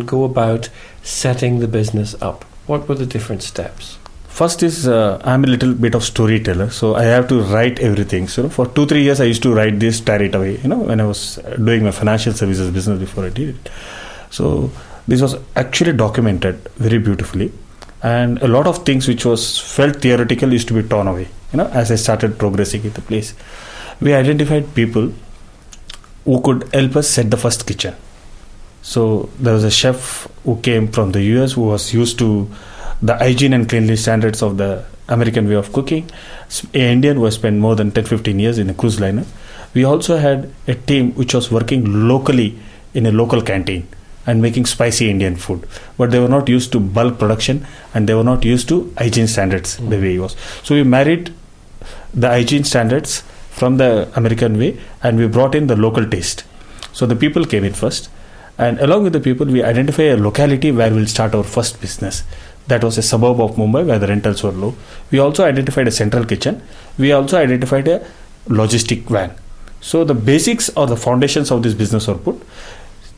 go about setting the business up? What were the different steps? First is I'm a little bit of storyteller, so I have to write everything. So for 2-3 years I used to write this, tear it away, when I was doing my financial services business before I did it. So this was actually documented very beautifully, and a lot of things which was felt theoretical used to be torn away, as I started progressing in the place. We identified people who could help us set the first kitchen. So there was a chef who came from the US who was used to the hygiene and cleanliness standards of the American way of cooking. An Indian who has spent more than 10-15 years in a cruise liner. We also had a team which was working locally in a local canteen and making spicy Indian food. But they were not used to bulk production, and they were not used to hygiene standards the way it was. So we married the hygiene standards from the American way, and we brought in the local taste. So the people came in first, and along with the people we identify a locality where we'll start our first business. That was a suburb of Mumbai where the rentals were low. We also identified a central kitchen. We also identified a logistic van. So the basics or the foundations of this business were put.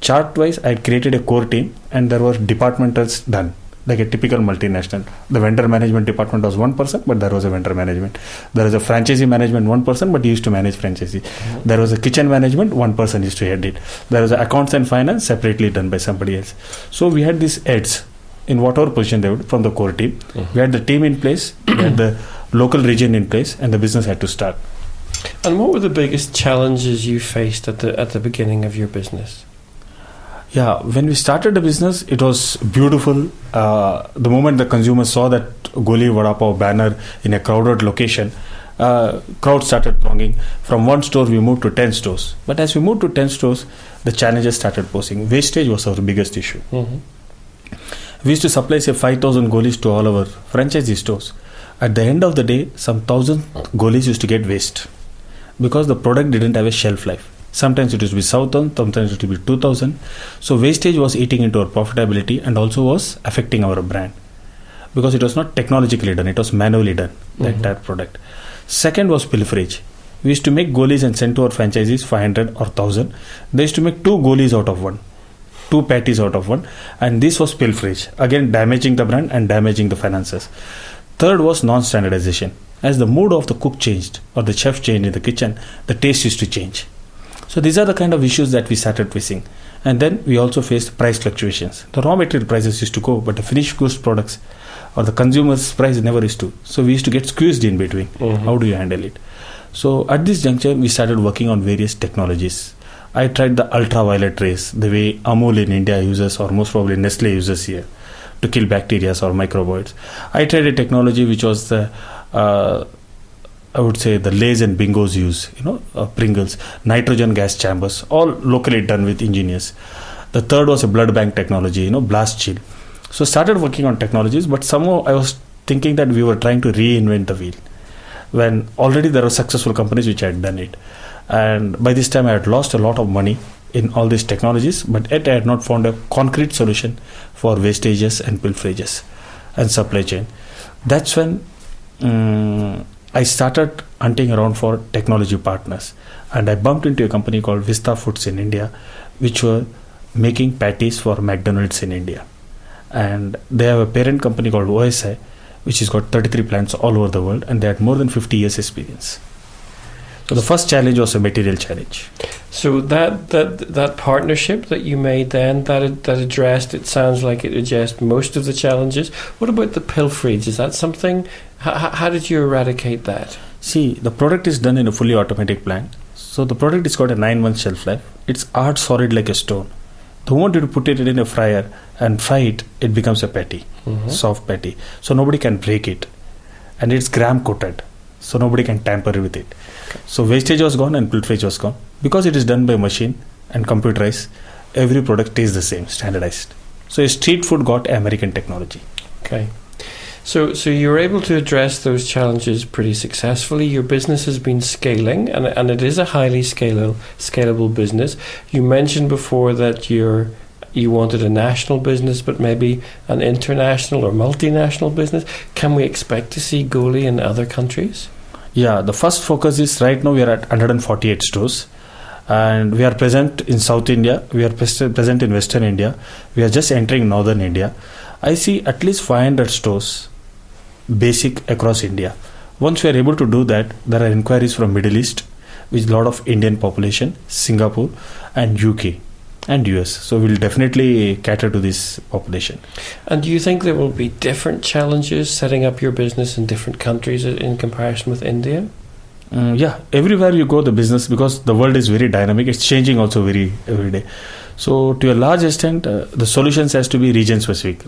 Chart wise, I had created a core team, and there were departmentals done like a typical multinational. The vendor management department was one person, but there was a vendor management. There was a franchisee management, one person, but he used to manage franchisee. There was a kitchen management, one person used to head it. There was accounts and finance separately done by somebody else. So we had these heads in whatever position they would from the core team. We had the team in place, we had the local region in place, and the business had to start. And what were the biggest challenges you faced at the beginning of your business? Yeah, when we started the business, it was beautiful. The moment the consumer saw that Goli Vadapav banner in a crowded location, crowd started thronging. From one store, we moved to 10 stores. But as we moved to 10 stores, the challenges started posing. Wastage was our biggest issue. We used to supply, say, 5,000 Golis to all our franchisee stores. At the end of the day, some 1,000 Golis used to get waste because the product didn't have a shelf life. Sometimes it used to be 1,000, sometimes it would be 2,000. So wastage was eating into our profitability and also was affecting our brand because it was not technologically done, it was manually done, the entire product. Second was pilferage. We used to make Golis and send to our franchisees 500 or 1,000. They used to make 2 Golis out of one, 2 patties out of one, and this was pilferage, again damaging the brand and damaging the finances. Third was non-standardization. As the mood of the cook changed or the chef changed in the kitchen, the taste used to change. So these are the kind of issues that we started facing. And then we also faced price fluctuations. The raw material prices used to go, but the finished goods products or the consumer's price never used to. So we used to get squeezed in between. How do you handle it? So at this juncture, we started working on various technologies. I tried the ultraviolet rays, the way Amul in India uses, or most probably Nestle uses here, to kill bacteria or microbiotes. I tried a technology which was the I would say the Lays and Bingos use, Pringles, nitrogen gas chambers, all locally done with engineers. The third was a blood bank technology, blast chill. So started working on technologies, but somehow I was thinking that we were trying to reinvent the wheel when already there were successful companies which had done it. And by this time I had lost a lot of money in all these technologies, but yet I had not found a concrete solution for wastages and pilferages and supply chain. That's when I started hunting around for technology partners, and I bumped into a company called Vista Foods in India, which were making patties for McDonald's in India. And they have a parent company called OSI, which has got 33 plants all over the world, and they had more than 50 years experience. So the first challenge was a material challenge. So that partnership that you made then, that addressed, it sounds like it addressed most of the challenges. What about the pilferage? Is that something, how did you eradicate that? See, the product is done in a fully automatic plant. So the product has got a 9-month shelf life. It's hard solid like a stone. The moment you put it in a fryer and fry it, it becomes a patty, soft patty. So nobody can break it. And it's gram coated. So nobody can tamper with it. Okay. So wastage was gone and pilferage was gone. Because it is done by machine and computerized, every product tastes the same, standardized. So street food got American technology. Okay. So you were able to address those challenges pretty successfully. Your business has been scaling, and it is a highly scalable business. You mentioned before that you wanted a national business, but maybe an international or multinational business. Can we expect to see Goli in other countries? Yeah, the first focus is right now we are at 148 stores. And we are present in South India, we are present in Western India, we are just entering Northern India. I see at least 500 stores basic across India. Once we are able to do that, there are inquiries from Middle East, with a lot of Indian population, Singapore and UK and US. So we'll definitely cater to this population. And do you think there will be different challenges setting up your business in different countries in comparison with India? Yeah, everywhere you go, the business, because the world is very dynamic, it's changing also every day. So to a large extent, the solutions has to be region specific.